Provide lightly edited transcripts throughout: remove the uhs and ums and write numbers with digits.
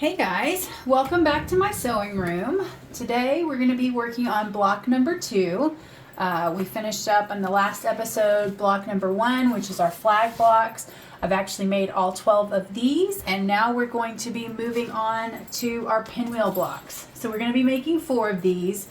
Hey guys, welcome back to my sewing room. Today we're going to be working on block number 2. We finished up on the last episode block number 1, which is our flag blocks. I've actually made all 12 of these, and now we're going to be moving on to our pinwheel blocks. So we're going to be making 4 of these,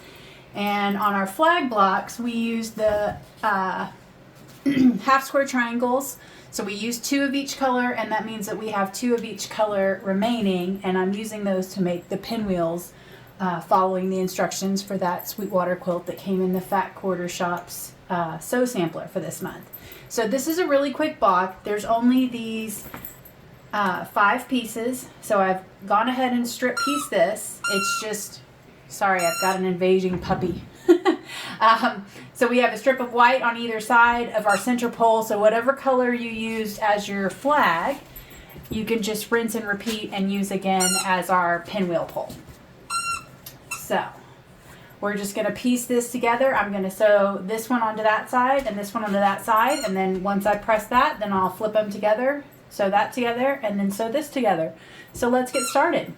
and on our flag blocks we use the half square triangles. So we use 2 of each color, and that means that we have 2 of each color remaining, and I'm using those to make the pinwheels, following the instructions for that Sweetwater quilt that came in the Fat Quarter Shop's sew sampler for this month. So this is a really quick block. There's only these 5 pieces, so I've gone ahead and strip piece this. It's just, sorry, I've got an invading puppy. So we have a strip of white on either side of our center pole, so whatever color you used as your flag, you can just rinse and repeat and use again as our pinwheel pole. So we're just going to piece this together. I'm going to sew this one onto that side and this one onto that side, and then once I press that, then I'll flip them together, sew that together, and then sew this together. So let's get started.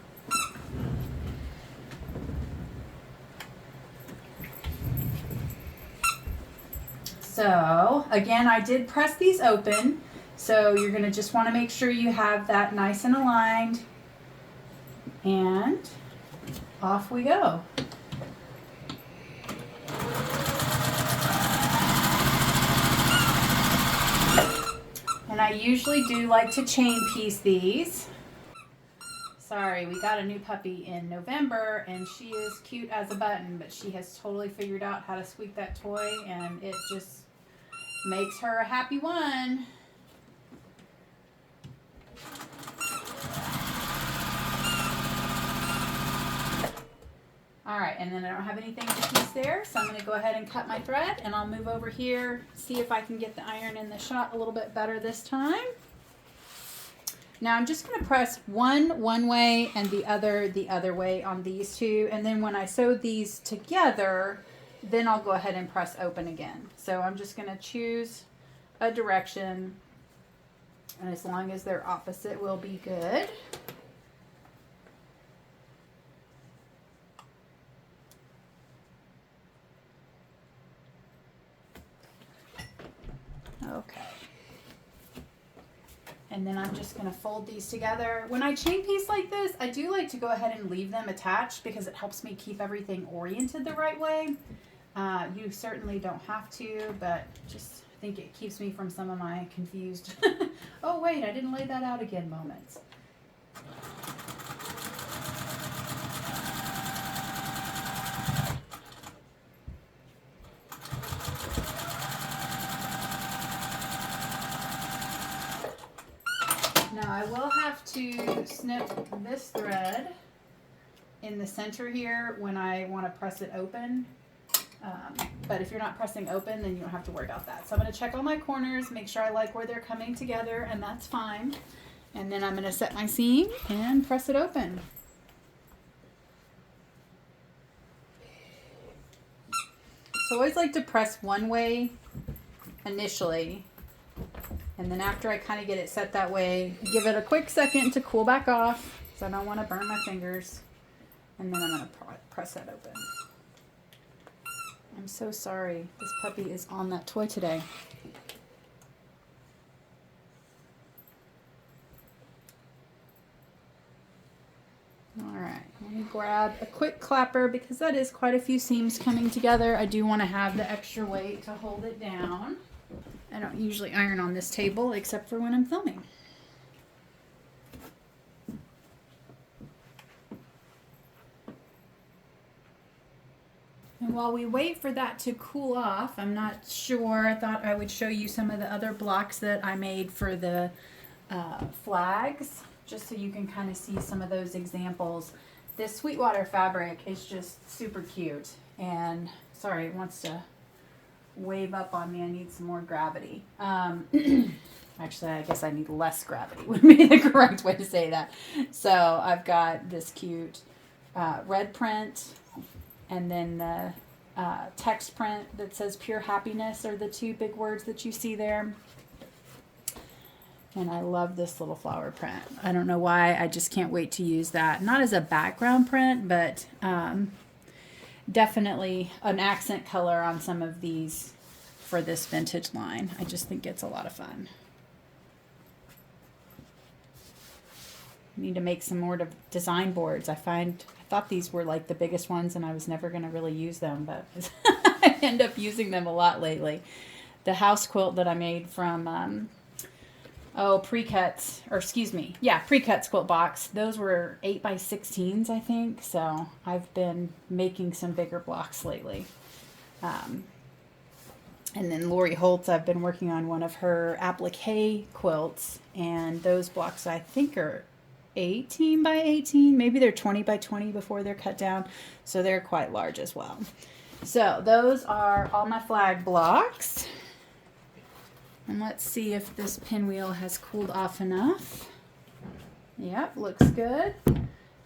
So again, I did press these open, so you're going to just want to make sure you have that nice and aligned, and off we go. And I usually do like to chain piece these. Sorry, we got a new puppy in November, and she is cute as a button, but she has totally figured out how to squeak that toy, and it just makes her a happy one. All right, and then I don't have anything to piece there, so I'm going to go ahead and cut my thread, and I'll move over here, see if I can get the iron in the shot a little bit better this time. Now I'm just going to press one way and the other way on these 2, and then when I sew these together, then I'll go ahead and press open again. So I'm just going to choose a direction, and as long as they're opposite will be good. Okay. And then I'm just going to fold these together. When I chain piece like this, I do like to go ahead and leave them attached because it helps me keep everything oriented the right way. You certainly don't have to, but just think it keeps me from some of my confused, oh wait, I didn't lay that out again moments. Now I will have to snip this thread in the center here when I want to press it open. But if you're not pressing open, then you don't have to worry about that. So I'm going to check all my corners, make sure I like where they're coming together, and that's fine. And then I'm going to set my seam and press it open. So I always like to press one way initially, and then after I kind of get it set that way, give it a quick second to cool back off, so I don't want to burn my fingers, and then I'm going to press that open. I'm so sorry. This puppy is on that toy today. Alright, let me grab a quick clapper because that is quite a few seams coming together. I do want to have the extra weight to hold it down. I don't usually iron on this table except for when I'm filming. And while we wait for that to cool off, I'm not sure, I thought I would show you some of the other blocks that I made for the flags, just so you can kind of see some of those examples. This Sweetwater fabric is just super cute, and sorry, it wants to wave up on me. I need some more gravity. Actually, I guess I need less gravity would be the correct way to say that. So I've got this cute red print, and then the text print that says pure happiness are the 2 big words that you see there. And I love this little flower print. I don't know why, I just can't wait to use that. Not as a background print, but definitely an accent color on some of these for this vintage line. I just think it's a lot of fun. Need to make some more design boards. I thought these were like the biggest ones and I was never going to really use them, but I end up using them a lot lately. The house quilt that I made from pre-cuts, or excuse me, yeah, pre-cuts quilt box. Those were 8x16s, I think. So I've been making some bigger blocks lately. And then Lori Holtz, I've been working on one of her applique quilts, and those blocks I think are 18x18. Maybe they're 20x20 before they're cut down. So they're quite large as well. So those are all my flag blocks. And let's see if this pinwheel has cooled off enough. Yep, looks good.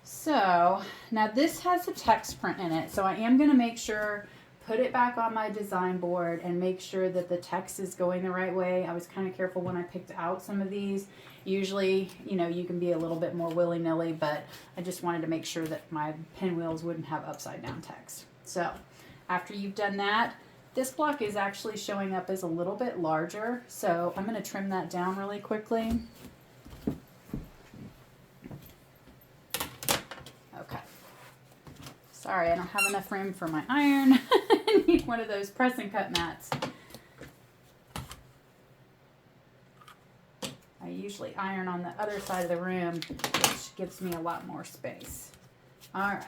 So now this has a text print in it. So I am going to make sure, put it back on my design board and make sure that the text is going the right way. I was kind of careful when I picked out some of these. Usually, you know, you can be a little bit more willy-nilly, but I just wanted to make sure that my pinwheels wouldn't have upside down text. So after you've done that, this block is actually showing up as a little bit larger, so I'm going to trim that down really quickly. Okay. Sorry, I don't have enough room for my iron. I need one of those press and cut mats. I usually iron on the other side of the room, which gives me a lot more space. All right,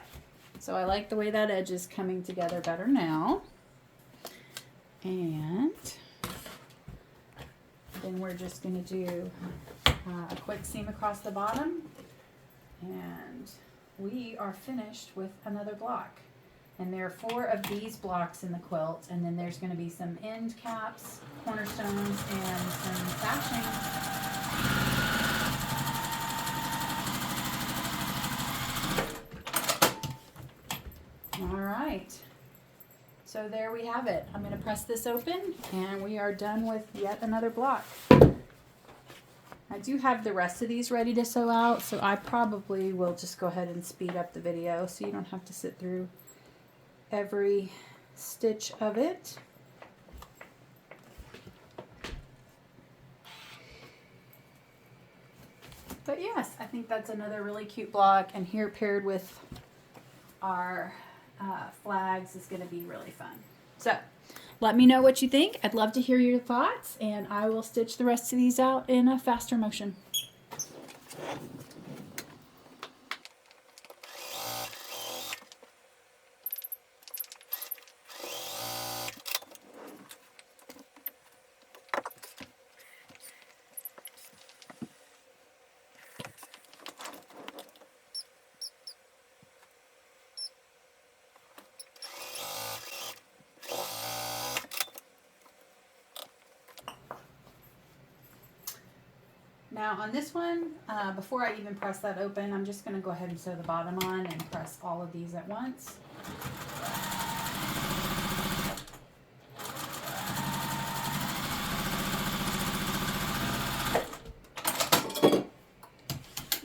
so I like the way that edge is coming together better now. And then we're just going to do a quick seam across the bottom, and we are finished with another block. And there are 4 of these blocks in the quilt, and then there's going to be some end caps, cornerstones, and some sashing. All right. So there we have it. I'm going to press this open and we are done with yet another block. I do have the rest of these ready to sew out, so I probably will just go ahead and speed up the video so you don't have to sit through every stitch of it. But yes, I think that's another really cute block, and here paired with our flags is going to be really fun. So let me know what you think. I'd love to hear your thoughts, and I will stitch the rest of these out in a faster motion. Now on this one, before I even press that open, I'm just going to go ahead and sew the bottom on and press all of these at once.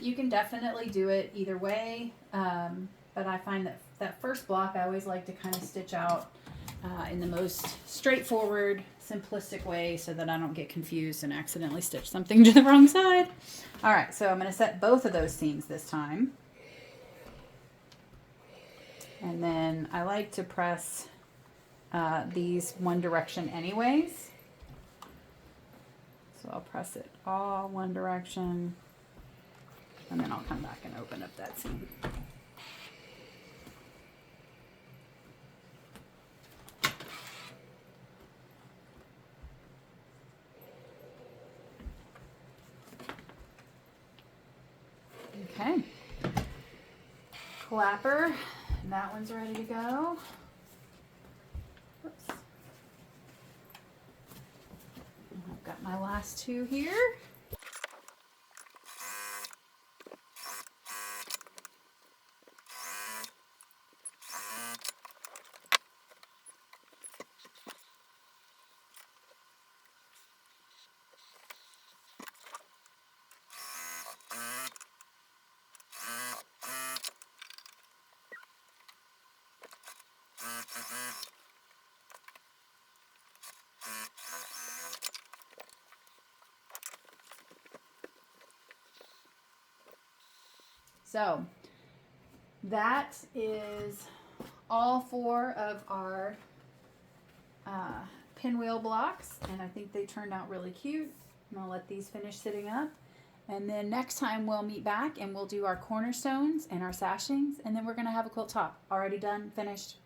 You can definitely do it either way, but I find that that first block I always like to kind of stitch out in the most straightforward, simplistic way so that I don't get confused and accidentally stitch something to the wrong side. All right, so I'm going to set both of those seams this time. And then I like to press these one direction anyways. So I'll press it all one direction, and then I'll come back and open up that seam. Okay, clapper, that one's ready to go. Oops. I've got my last 2 here. So that is all 4 of our pinwheel blocks, and I think they turned out really cute. I'm gonna let these finish sitting up, and then next time we'll meet back and we'll do our cornerstones and our sashings, and then we're gonna have a quilt top already done, finished,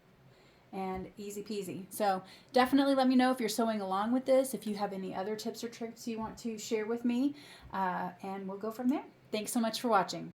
and easy peasy. So definitely let me know if you're sewing along with this, if you have any other tips or tricks you want to share with me, and we'll go from there. Thanks so much for watching.